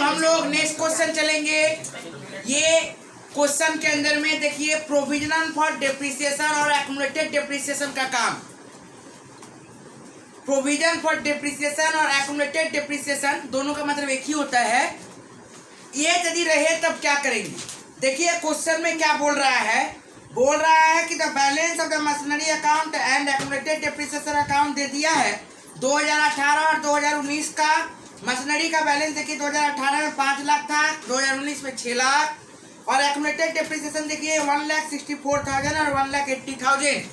हम लोग next question चलेंगे। ये क्वेश्चन के अंदर में देखिए प्रोविजन फॉर डेप्रिसिएशन और एक्युमुलेटेड डेप्रिसिएशन का काम। प्रोविजन फॉर डेप्रिसिएशन और एक्युमुलेटेड डेप्रिसिएशन दोनों का मतलब एक ही होता है। ये यदि रहे तब क्या करेंगे? देखिए क्वेश्चन में क्या बोल रहा है कि the balance of the machinery account and accumulated depreciation account दे दिया है 2018 और 2019 का। मशीनरी का बैलेंस देखिए 2018 में 5 लाख था, 2019 में 6 लाख, और एक्युमुलेटेड डेप्रिसिएशन देखिए 1,64,000 और 1,80,000।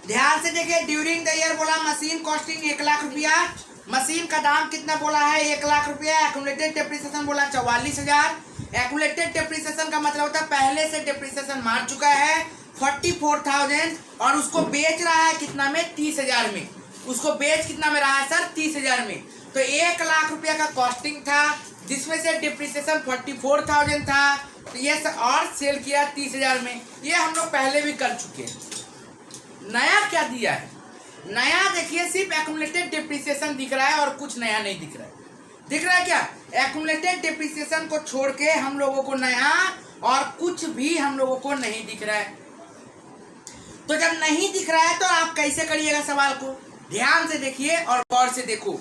ध्यान से देखिए ड्यूरिंग द ईयर बोला मशीन कॉस्टिंग 1 लाख रुपया, मशीन का दाम कितना बोला है 1 लाख रुपया। एक्युमुलेटेड डेप्रिसिएशन बोला 44,000। एक्युमुलेटेड डेप्रिसिएशन का मतलब होता है पहले से डेप्रिसिएशन मार चुका है 44,000 और उसको बेच रहा है कितना में 30,000 में। उसको बेच कितना में रहा है सर 30,000 में। तो 1 लाख रुपया का कॉस्टिंग था जिसमें से डिप्रिसिएशन 44,000 था, तो ये और सेल किया 30,000 में। ये हम लोग पहले भी कर चुके हैं। नया क्या दिया है? नया देखिए सिर्फ एक्युमुलेटेड डिप्रिसिएशन दिख रहा है और कुछ नया नहीं दिख रहा है। दिख रहा है क्या? एक्युमुलेटेड डिप्रिसिएशन को छोड़ के हम लोगों को नया और कुछ भी हम लोगों को नहीं दिख रहा है। तो जब नहीं दिख रहा है तो आप कैसे करिएगा सवाल को? ध्यान से देखिए और गौर से देखो,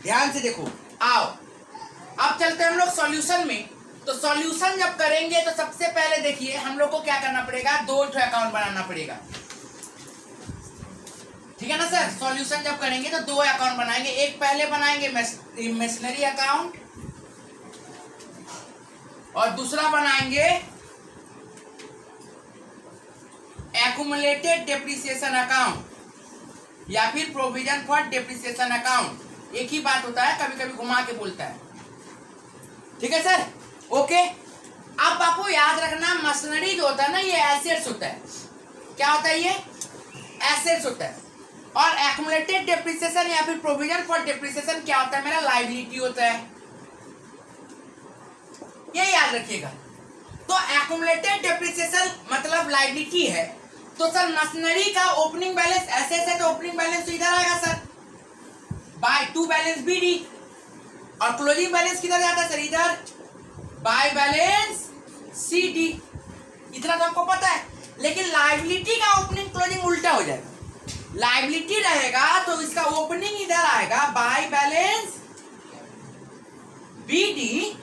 ध्यान से देखो। आओ अब चलते हैं हम लोग सॉल्यूशन में। तो सॉल्यूशन जब करेंगे तो सबसे पहले देखिए हम लोग को क्या करना पड़ेगा, 2 अकाउंट बनाना पड़ेगा। ठीक है ना सर? सॉल्यूशन जब करेंगे तो 2 अकाउंट बनाएंगे। एक पहले बनाएंगे मशीनरी अकाउंट और दूसरा बनाएंगे एक्युमुलेटेड डेप्रिसिएशन अकाउंट या फिर प्रोविजन फॉर डेप्रिसिएशन अकाउंट। एक ही बात होता है, कभी कभी घुमा के बोलता है। ठीक है सर? ओके। अब आपको याद रखना मशीनरी जो होता है ना ये एसेट्स होता है। क्या होता है? ये एसेट्स होता है। और एक्युमुलेटेड डेप्रिसिएशन या फिर प्रोविजन फॉर डेप्रिसिएशन क्या होता है? मेरा लायबिलिटी होता है। ये याद रखिएगा। तो एक्युमुलेटेड डेप्रिसिएशन मतलब लायबिलिटी है। तो सर मशीनरी का ओपनिंग बैलेंस एसेट्स है तो ओपनिंग बैलेंस तो इधर आएगा sir by to balance BD, और क्लोजिंग बैलेंस किधर जाता है सर? इधर बाय बैलेंस सीडी। इतना तो आपको पता है। लेकिन लायबिलिटी का ओपनिंग क्लोजिंग उल्टा हो जाएगा। लायबिलिटी रहेगा तो इसका ओपनिंग इधर आएगा बाय बैलेंस बीडी,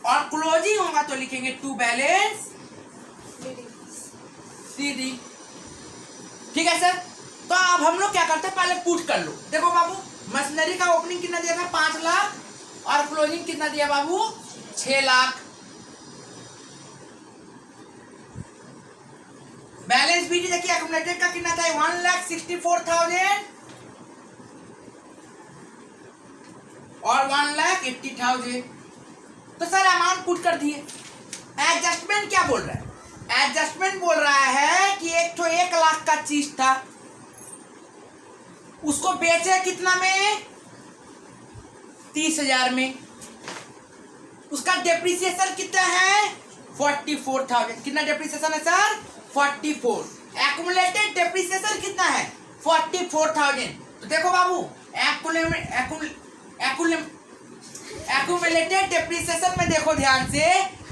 और क्लोजिंग होगा तो लिखेंगे टू बैलेंस सीडी। ठीक है सर? तो अब हम लोग क्या करते हैं, पहले पुट कर लो। देखो बाबू मशीनरी का ओपनिंग कितना दिया था 5 लाख और क्लोजिंग कितना दिया बाबू 6 लाख। बैलेंस बीडी देखिए एक्युमुलेटेड का कितना था 1,64,000 और 1,80,000। तो सर अमाउंट पुट कर दिए। एडजस्टमेंट क्या बोल रहा है? एडजस्टमेंट बोल रहा है कि एक तो 1 लाख का चीज था उसको बेचे कितना में 30,000 में। उसका डेप्रिसिएशन कितना है 44,000। कितना डेप्रिसिएशन है सर 44। एक्युमुलेटेड डेप्रिसिएशन कितना है 44,000। तो देखो बाबू एक्युमुलेटेड डेप्रिसिएशन में देखो ध्यान से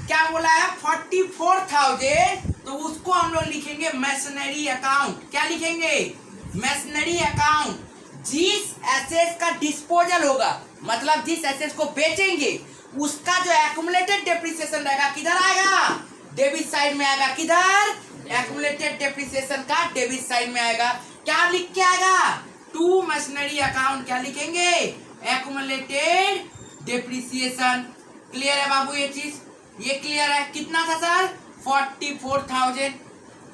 क्या बोला है 44,000। तो उसको हम लोग लिखेंगे मशीनरी अकाउंट। क्या लिखेंगे? Machinery account. जिस एसेट्स का डिस्पोजल होगा मतलब जिस एसेट्स को बेचेंगे उसका जो एक्युमुलेटेड डेप्रिसिएशन रहेगा किधर आएगा? डेबिट साइड में आएगा। किधर? एक्युमुलेटेड डेप्रिसिएशन का डेबिट साइड में आएगा। क्या लिख के आएगा? To machinery account. क्या लिखेंगे? Accumulated depreciation. क्लियर है बाबू ये चीज? ये क्लियर है? कितना था सर 44,000।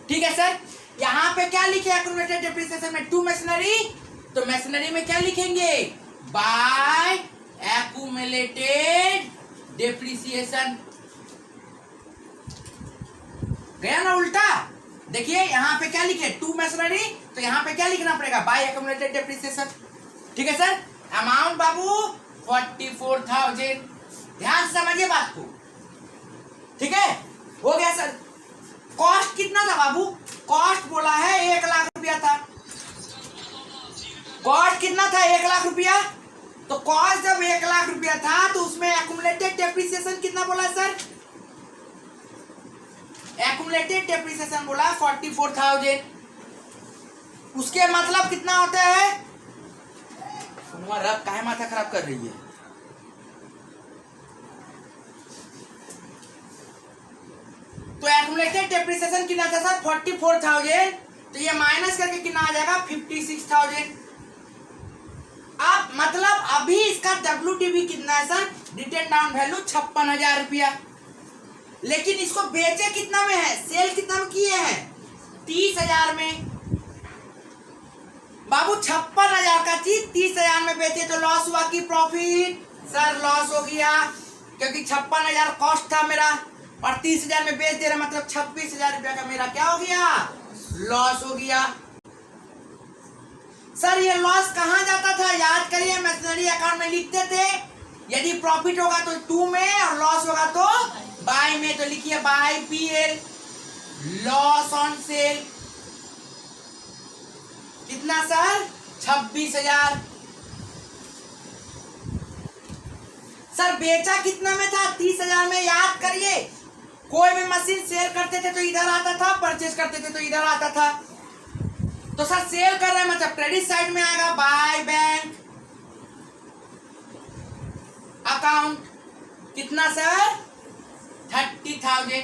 ठीक है सर? यहाँ पे क्या लिखे एक्युमुलेटेड डेप्रिसिएशन में टू मशीनरी, तो मशीनरी में क्या लिखेंगे बाय एक्युमुलेटेड डेप्रिसिएशन। गया ना उल्टा? देखिए यहाँ पे क्या लिखे टू मशीनरी, तो यहाँ पे क्या लिखना पड़ेगा बाय एक्युमुलेटेड डेप्रिसिएशन। ठीक है सर? अमाउंट बाबू 44,000। ध्यान से समझिए बात को। ठीक है? हो गया सर। कॉस्ट कितना था बाबू? कॉस्ट बोला है 1 लाख रुपया था। कॉस्ट कितना था 1 लाख रुपया। तो कॉस्ट जब 1 लाख रुपया था तो उसमें एक्युमुलेटेड एक्यूमुलेटेड डेप्रिसिएशन बोला 44,000, उसके मतलब कितना होता है? रब काहे माथा खराब कर रही है? तो एक्यूमुलेटेड डेप्रिसिएशन कितना था सर? 44,000, तो ये माइनस करके कितना आ जाएगा? 56,000। अब मतलब अभी इसका WDV कितना है सर? रिटेन डाउन वैल्यू 56,000 रुपया, लेकिन इसको बेचे कितना में है? सेल कितना में किए हैं? 30,000 में। बाबू 56,000 का चीज 30,000 में बेचे तो लॉस हुआ कि प्रॉफिट? सर लॉस हो गया, क्योंकि 56,000 कॉस्ट था मेरा और 30,000 में बेच दे रहा, मतलब 26,000 रुपया का मेरा क्या हो गया? लॉस हो गया। सर ये लॉस कहां जाता था? याद करिए, मशीनरी अकाउंट में लिखते थे, यदि प्रॉफिट होगा तो 2 में और लॉस होगा तो बाय में, तो लिखिए by PL, loss on sale कितना सर? 26,000। सर बेचा कितना में था? 30,000 में। याद करिए, कोई भी मशीन सेल करते थे तो इधर आता था, परचेज करते थे तो इधर आता था। तो सर सेल कर रहे हैं मतलब क्रेडिट साइड में आएगा बाय बैंक अकाउंट, कितना सर? 30,000।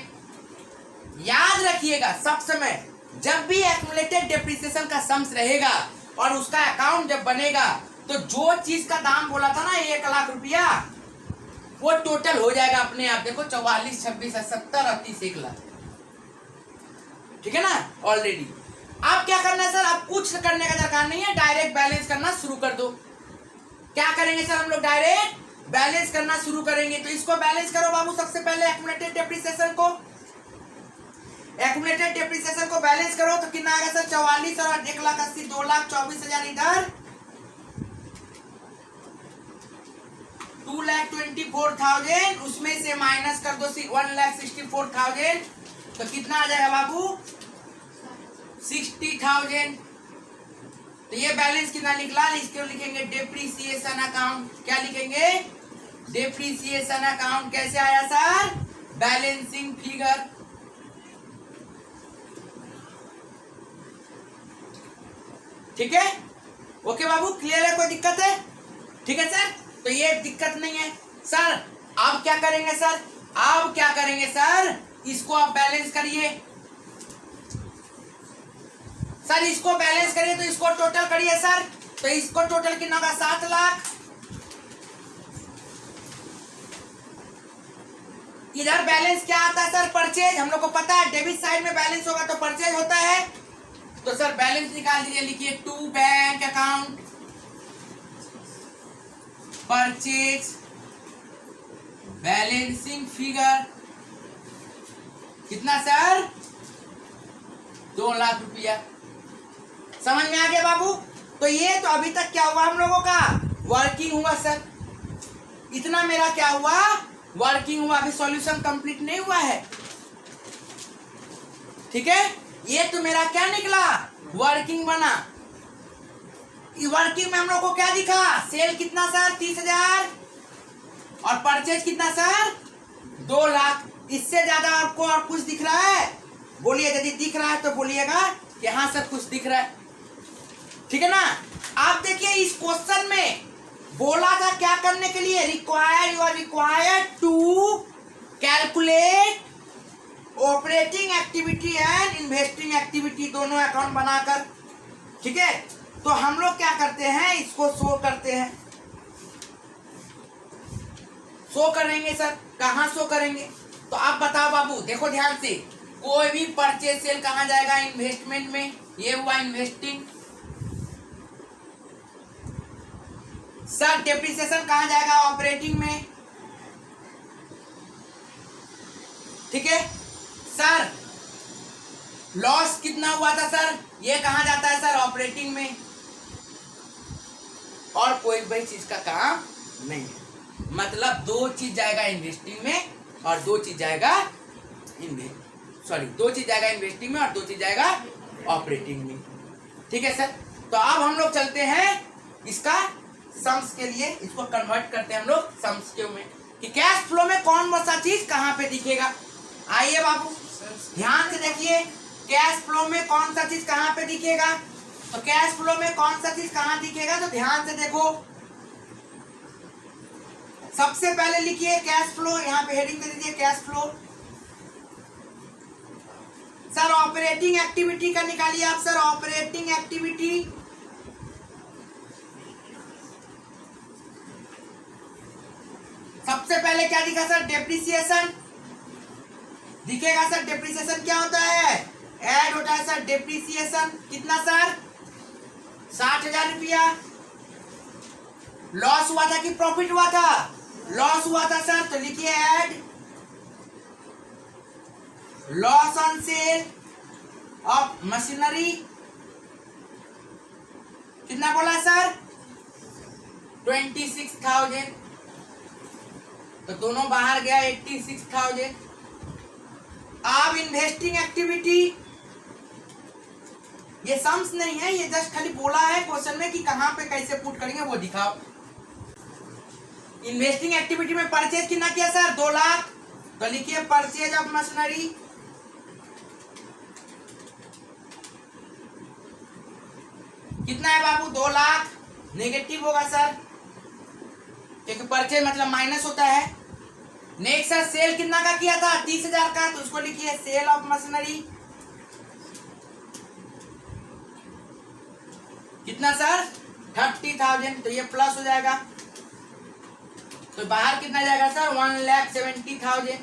याद रखिएगा सब समय, जब भी एक्यूमुलेटेड डेप्रिसिएशन का सम्स रहेगा और उसका अकाउंट जब बनेगा, तो जो चीज का दाम बोला था ना 1,00,000 रुपया, वो टोटल हो जाएगा अपने आप। देखो 44, 26, 70 और 30, 1,00,000, ठीक है ना ऑलरेडी। अब क्या करना है सर? अब कुछ करने का दरकार नहीं है, डायरेक्ट बैलेंस करना शुरू कर दो। क्या करेंगे सर हम लोग? डायरेक्ट बैलेंस करना शुरू करेंगे। तो इसको बैलेंस करो बाबू, सबसे पहले एक्यूमुलेटेड डेप्रिसिएशन को, एक्यूमुलेटेड डेप्रिसिएशन को बैलेंस करो तो कितना आएगा सर? 44 और 1,80,000, 2,24,000 इधर, 2,24,000, उसमें से माइनस कर दो 1,64,000, तो कितना आ जाएगा बाबू? 60,000। तो ये बैलेंस कितना निकला? इसको लिखेंगे डेप्रिसिएशन अकाउंट। क्या लिखेंगे? Depreciation account. कैसे आया सर? Balancing figure. ठीक है, ओके बाबू, क्लियर है? कोई दिक्कत है? ठीक है सर, तो ये दिक्कत नहीं है सर। अब क्या करेंगे सर? अब क्या करेंगे सर? इसको आप बैलेंस करिए सर, इसको बैलेंस करिए, तो इसको टोटल करिए सर। तो इसको टोटल कितना होगा? 7 लाख। इधर बैलेंस क्या आता है सर? परचेज। हम लोग को पता है डेबिट साइड में बैलेंस होगा तो परचेज होता है। तो सर बैलेंस निकाल दीजिए, लिखिए to bank account purchase balancing figure कितना सर? 2 लाख रुपया। समझ में आ गया बाबू? तो ये तो अभी तक क्या हुआ हम लोगों का? वर्किंग हुआ सर। इतना मेरा क्या हुआ? वर्किंग हुआ। अभी सॉल्यूशन कंप्लीट नहीं हुआ है, ठीक है। ये तो मेरा क्या निकला? वर्किंग बना। वर्किंग में हम लोग को क्या दिखा? सेल कितना सर? 30,000 और परचेज कितना सर? 2 लाख। इससे ज्यादा आपको और कुछ दिख रहा है? बोलिए, यदि दिख रहा है तो बोलिएगा कि हाँ सर कुछ दिख रहा है, ठीक है ना। आप देखिए इस क्वेश्चन में बोला था क्या करने के लिए? Required, you are required to calculate operating activity and investing activity, दोनों अकाउंट बनाकर, ठीक है। तो हम लोग क्या करते हैं? इसको शो करते हैं। शो करेंगे सर, कहाँ शो करेंगे? तो आप बताओ बाबू, देखो ध्यान से, कोई भी परचेज सेल कहाँ जाएगा? इन्वेस्टमेंट में। ये हुआ इन्वेस्टिंग। सर डेप्रिसिएशन कहाँ जाएगा? ऑपरेटिंग में, ठीक है। सर लॉस कितना हुआ था सर? ये कहाँ जाता है सर? ऑपरेटिंग में। और कोई भी चीज का काम नहीं है, मतलब 2 चीज जाएगा इन्वेस्टिंग में और 2 चीज जाएगा दो चीज जाएगा इन्वेस्टिंग में और 2 चीज जाएगा ऑपरेटिंग में, ठीक है सर। तो अब हम लोग चलते हैं इसका सम्स के लिए, इसको कन्वर्ट करते हैं हम लोग सम्स के में कि कैश फ्लो में कौन सा चीज कहाँ पे दिखेगा। आइए बाबू। ध्यान से देखिए कैश फ्लो में कौन सा चीज कहां पे दिखेगा, तो कैश फ्लो में कौन सा चीज कहां दिखेगा, तो ध्यान से देखो। सबसे पहले लिखिए कैश फ्लो, यहां पे हेडिंग दे दीजिए cash flow. Sir operating activity का निकालिए आप सर, ऑपरेटिंग एक्टिविटी। सबसे पहले क्या दिखा सर, डेप्रिसिएशन दिखेगा सर। डेप्रिसिएशन क्या होता है, ऐड होता है सर डेप्रिसिएशन। कितना सर, 60,000 रुपया। लॉस हुआ था कि प्रॉफिट हुआ था, लॉस हुआ था सर, तो लिखिए add loss on cell of machinery. कितना बोला सर, 26,000, तो दोनों बाहर गया 86,000। अब इन्वेस्टिंग एक्टिविटी, ये सम्स नहीं है, ये जस्ट खाली बोला है क्वेश्चन में कि कहां पे कैसे पुट करेंगे वो दिखाओ। इन्वेस्टिंग एक्टिविटी में परचेज कितना किया सर, 2 लाख, तो लिखिए परचेज ऑफ मशीनरी। कितना है बाबू, 2 लाख। नेगेटिव होगा सर, क्योंकि परचेज मतलब माइनस होता है। नेक्स्ट सर सेल कितना का किया था, 30,000 का, तो उसको लिखिए सेल ऑफ मशीनरी। कितना सर, 30,000, तो ये प्लस हो जाएगा। तो बाहर कितना जाएगा सर, 1,70,000।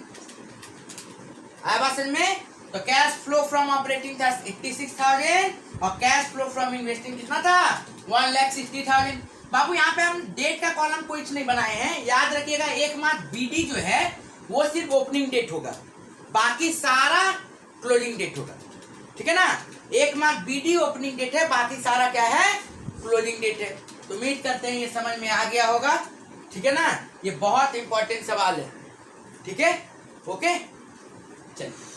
आया समझ में। तो कैश फ्लो फ्रॉम ऑपरेटिंग था 86,000 और कैश फ्लो फ्रॉम इन्वेस्टिंग कितना था, 1,60,000। बाबू यहाँ पे हम डेट का कॉलम कुछ नहीं बनाए हैं, याद रखिएगा। एक मात्र बीडी जो है वो सिर्फ ओपनिंग डेट होगा, बाकी सारा क्लोजिंग डेट होगा, ठीक है ना। एक मात्र बीडी ओपनिंग डेट है, बाकी सारा क्या है, क्लोजिंग डेट है। तो उम्मीद करते हैं ये समझ में आ गया होगा, ठीक है ना। ये बहुत इंपॉर्टेंट सवाल है, ठीक है, ओके चलिए।